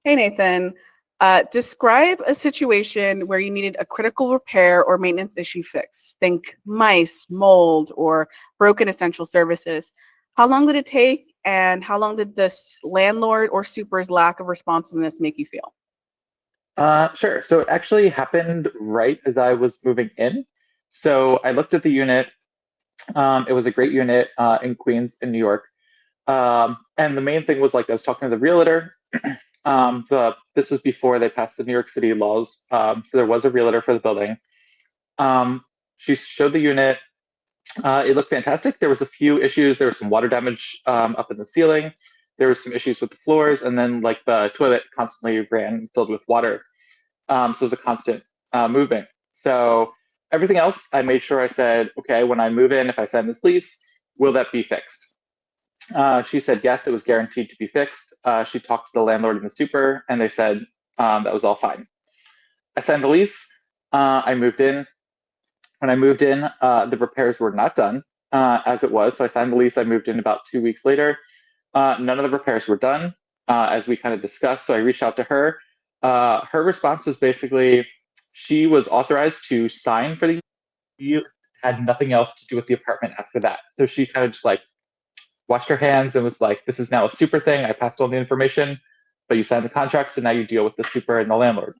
Hey, Nathan. Describe a situation where you needed a critical repair or maintenance issue fixed. Think mice, mold, or broken essential services. How long did it take, and how long did this landlord or super's lack of responsiveness make you feel? Sure. So it actually happened right as I was moving in. So I looked at the unit. It was a great unit in Queens, in New York. And the main thing was like I was talking to the realtor. This was before they passed the New York City laws. So there was a realtor for the building. Um, she showed the unit. It looked fantastic. There was a few issues. There was some water damage up in the ceiling. There was some issues with the floors, and then like the toilet constantly ran filled with water. So it was a constant movement. So everything else, I made sure I said, okay, when I move in, if I sign this lease, will that be fixed? She said yes, it was guaranteed to be fixed. She talked to the landlord and the super, and they said that was all fine. I signed the lease. I moved in. When I moved in, the repairs were not done as it was. So I signed the lease. I moved in about 2 weeks later. None of the repairs were done, as we kind of discussed. So I reached out to her. Her response was basically she was authorized to sign for the deal, had nothing else to do with the apartment after that. So she kind of just like washed her hands and was like, "This is now a super thing. I passed all the information, but you signed the contract, so now you deal with the super and the landlord."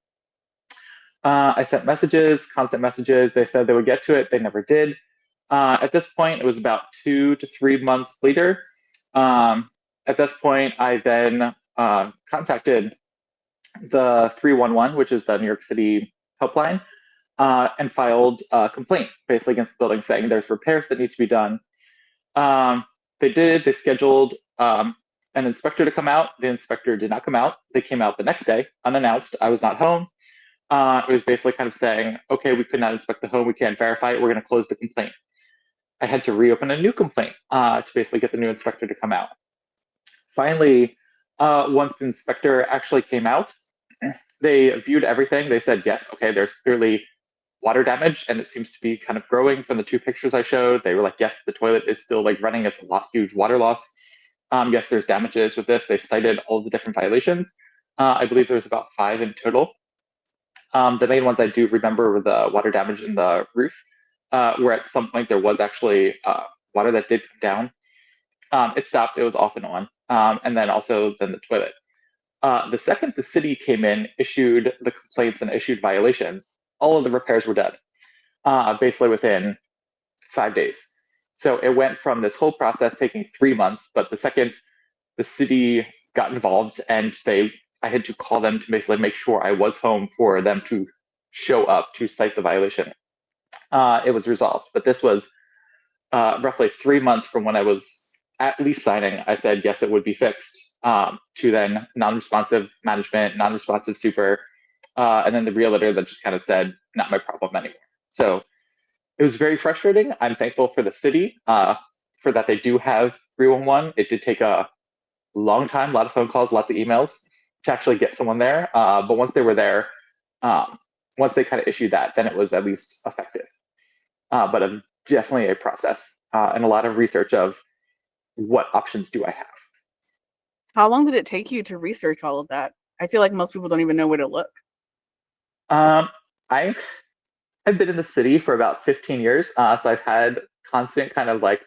I sent messages, constant messages. They said they would get to it. They never did. At this point, it was about 2 to 3 months later. Um, at this point, I then contacted the 311, which is the New York City helpline, and filed a complaint basically against the building saying there's repairs that need to be done. Um, they did, they scheduled an inspector to come out. The inspector did not come out. They came out the next day, unannounced. I was not home. It was basically kind of saying, okay, we could not inspect the home. We can't verify it. We're going to close the complaint. I had to reopen a new complaint to basically get the new inspector to come out. Finally, once the inspector actually came out, they viewed everything. They said, yes, okay, there's clearly water damage and it seems to be kind of growing from the two pictures I showed. They were like, yes, the toilet is still like running. It's a lot huge water loss. Yes, there's damages with this. They cited all the different violations. I believe there was about 5 in total. The main ones I do remember were the water damage in the roof, where at some point there was actually water that did come down. It stopped. It was off and on. And then also then the toilet. The second the city came in, issued the complaints and issued violations, all of the repairs were done, basically within 5 days. So it went from this whole process taking 3 months, but the second the city got involved and I had to call them to basically make sure I was home for them to show up to cite the violation. It was resolved, but this was roughly 3 months from when I was at least signing. I said yes, it would be fixed. To then non-responsive management, non-responsive super, and then the realtor that just kind of said, "Not my problem anymore." So it was very frustrating. I'm thankful for the city for that they do have 311. It did take a long time, a lot of phone calls, lots of emails to actually get someone there. But once they were there, once they kind of issued that, then it was at least effective. But definitely a process and a lot of research of what options do I have. How long did it take you to research all of that? I feel like most people don't even know where to look. Um, I have been in the city for about 15 years, so I've had constant kind of like,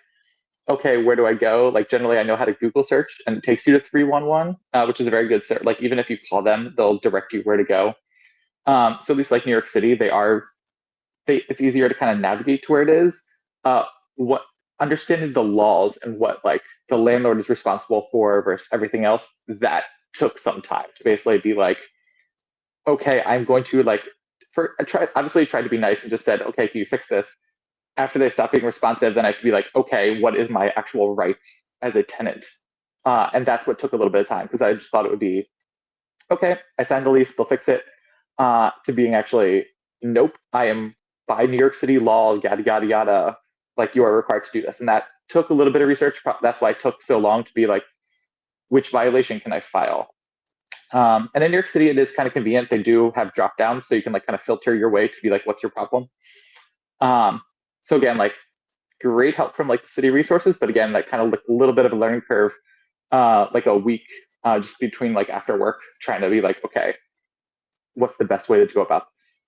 okay, where do I go? Like generally, I know how to Google search, and it takes you to 311, which is a very good search. Like even if you call them, they'll direct you where to go. So at least like New York City, it's easier to kind of navigate to where it is. What understanding the laws and what like the landlord is responsible for versus everything else, that took some time to basically be like, okay, I'm going to like I tried to be nice and just said, okay, can you fix this? After they stopped being responsive, then I have to be like, okay, what is my actual rights as a tenant? And that's what took a little bit of time because I just thought it would be okay. I signed the lease, they'll fix it. To being actually, nope, I am by New York City law, yada yada yada. Like you are required to do this, and that took a little bit of research. That's why it took so long to be like, which violation can I file? And in New York City, it is kind of convenient. They do have drop downs, so you can like kind of filter your way to be like, what's your problem? Um, so again, like great help from like the city resources, but again, like kind of like a little bit of a learning curve, like a week just between like after work, trying to be like, okay, what's the best way to go about this?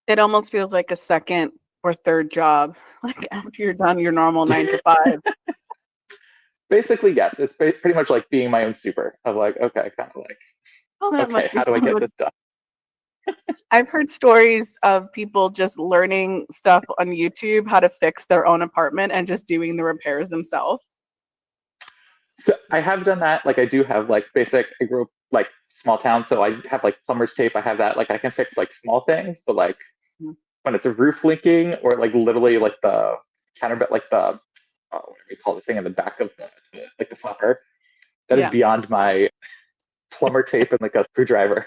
It almost feels like a second or third job, like after you're done your normal 9 to 5. Basically, yes, it's pretty much like being my own super of like, okay, kind of like, Oh, that okay, must be how do I get so. this done? I've heard stories of people just learning stuff on YouTube, how to fix their own apartment and just doing the repairs themselves. So I have done that. Like I do have like basic. I grew up like small town, so I have like plumber's tape. I have that. Like I can fix like small things, but like Mhm. when it's a roof leaking or like literally like the counterbit, like the what do we call the thing in the back of the like the flapper, that is Yeah. beyond my plumber tape and like a screwdriver.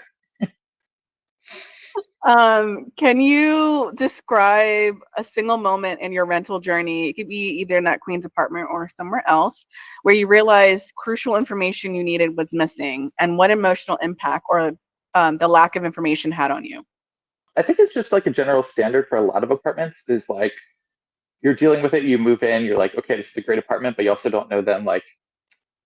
Can you describe a single moment in your rental journey? It could be either in that Queen's apartment or somewhere else where you realized crucial information you needed was missing, and what emotional impact or the lack of information had on you. I think it's just like a general standard for a lot of apartments is like you're dealing with it, you move in, you're like, okay, this is a great apartment, but you also don't know then like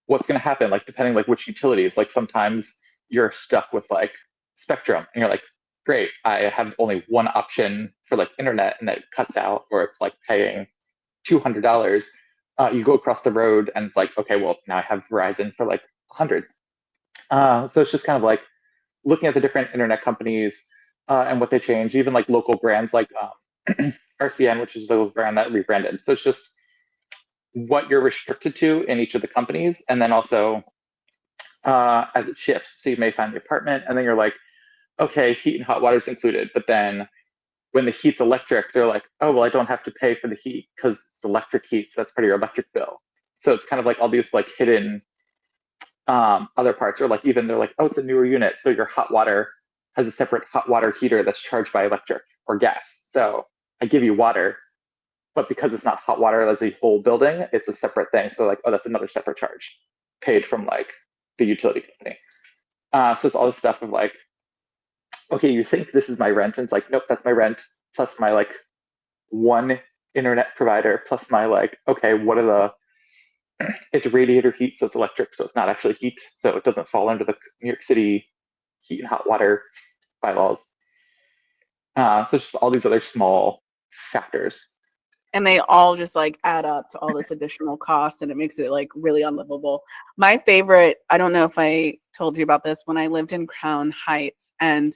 what's going to happen, like depending like which utilities. Like sometimes you're stuck with like Spectrum, and you're like, great, I have only one option for like internet, and it cuts out, or it's like paying $200. You go across the road, and it's like, okay, well now I have Verizon for like 100. So it's just kind of like looking at the different internet companies and what they change, even like local brands like RCN, which is the brand that rebranded. So it's just what you're restricted to in each of the companies, and then also as it shifts. So you may find the apartment, and then you're like, okay, heat and hot water is included. But then when the heat's electric, they're like, oh, well, I don't have to pay for the heat because it's electric heat. So that's part of your electric bill. So it's kind of like all these like hidden other parts, or like even they're like, oh, it's a newer unit. So your hot water has a separate hot water heater that's charged by electric or gas. So I give you water, but because it's not hot water as a whole building, it's a separate thing. So like, oh, that's another separate charge paid from like the utility company. So it's all this stuff of like, okay, you think this is my rent, and it's like, nope, that's my rent plus my like one internet provider plus my like, okay, what are the? It's radiator heat, so it's electric, so it's not actually heat, so it doesn't fall under the New York City heat and hot water bylaws. So it's just all these other small factors. And they all just like add up to all this additional cost, and it makes it like really unlivable. My favorite, I don't know if I told you about this, when I lived in Crown Heights, and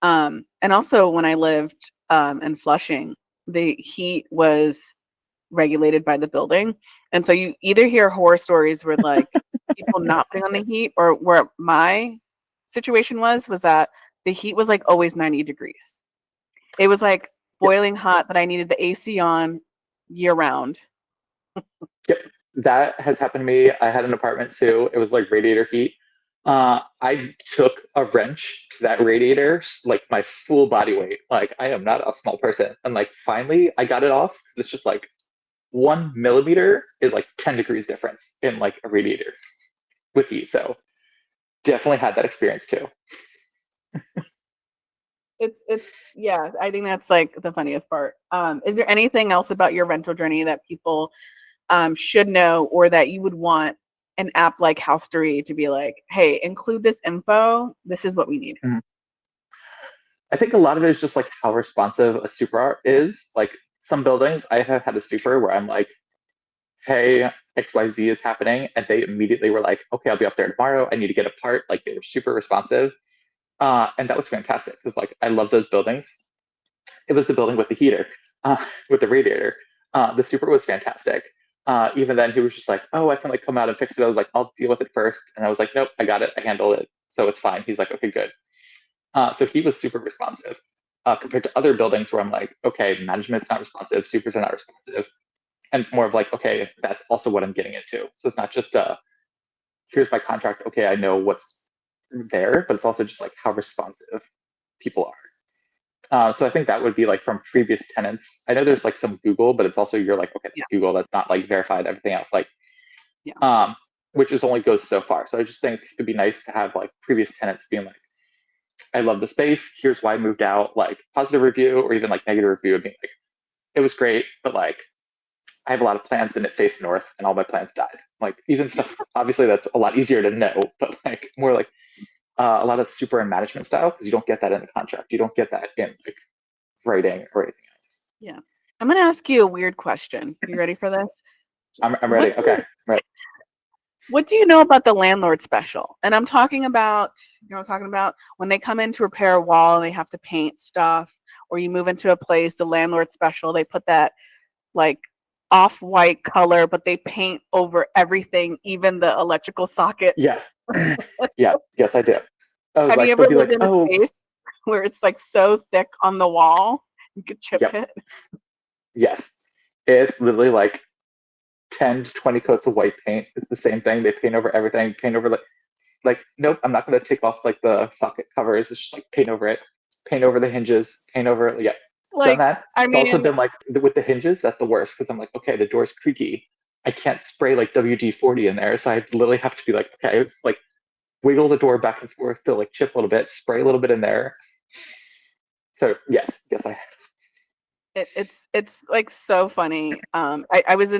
also when I lived in Flushing, the heat was regulated by the building. And so you either hear horror stories where like people not putting on the heat, or where my situation was that the heat was like always 90 degrees. It was like Yep, boiling hot that I needed the AC on year round. yep, that has happened to me. I had an apartment too. It was like radiator heat. I took a wrench to that radiator, like my full body weight. Like I am not a small person, and like finally I got it off. It's just like 1 millimeter is like 10 degrees difference in like a radiator with heat. So definitely had that experience too. It's yeah, I think that's like the funniest part. Is there anything else about your rental journey that people should know, or that you would want an app like Houstory to be like, hey, include this info. This is what we need. Mhm. I think a lot of it is just like how responsive a super art is. Like some buildings, I have had a super where I'm like, hey, XYZ is happening. And they immediately were like, okay, I'll be up there tomorrow. I need to get a part. Like they were super responsive. And that was fantastic because like I love those buildings. It was the building with the heater, with the radiator. The super was fantastic. Even then, he was just like, "Oh, I can like come out and fix it." I was like, "I'll deal with it first," and I was like, "Nope, I got it. I handled it, so it's fine." He's like, "Okay, good." So he was super responsive compared to other buildings where I'm like, "Okay, management's not responsive, supers are not responsive," and it's more of like, "Okay, that's also what I'm getting into." So it's not just here's my contract. Okay, I know what's there, but it's also just like how responsive people are. So I think that would be like from previous tenants. I know there's like some Google, but it's also you're like, okay, Yeah, that's Google. That's not like verified. Everything else, like, yeah. um, which is only goes so far. So I just think it'd be nice to have like previous tenants being like, I love the space. Here's why I moved out. Like positive review or even like negative review, being like, it was great, but like I have a lot of plants and it faced north and all my plants died. Like even stuff, obviously that's a lot easier to know, but like more like a lot of super and management style because you don't get that in the contract. You don't get that in like writing or anything else. Yeah. I'm going to ask you a weird question. You ready for this? I'm What ready. do Okay, you, right. what do you know about the landlord special? And I'm talking about, when they come in to repair a wall and they have to paint stuff, or you move into a place, the landlord special, they put that like off-white color, but they paint over everything, even the electrical sockets. Yes. Yeah. Yes, I do. I was Have you like, ever they'll be lived like, in a oh, space where it's like so thick on the wall you could chip yep, it? yes. It's literally like 10 to 20 coats of white paint. It's the same thing. They paint over everything, paint over like nope, I'm not going to take off like the socket covers. It's just like paint over it, paint over the hinges, paint over. Yeah, done Like, that. I It's also mean, been like with the hinges. That's the worst because I'm like, okay, the door's creaky. I can't spray like WD-40 in there, so I literally have to be like, okay, like wiggle the door back and forth to like chip a little bit, spray a little bit in there. So yes, yes, I it's like so funny. I was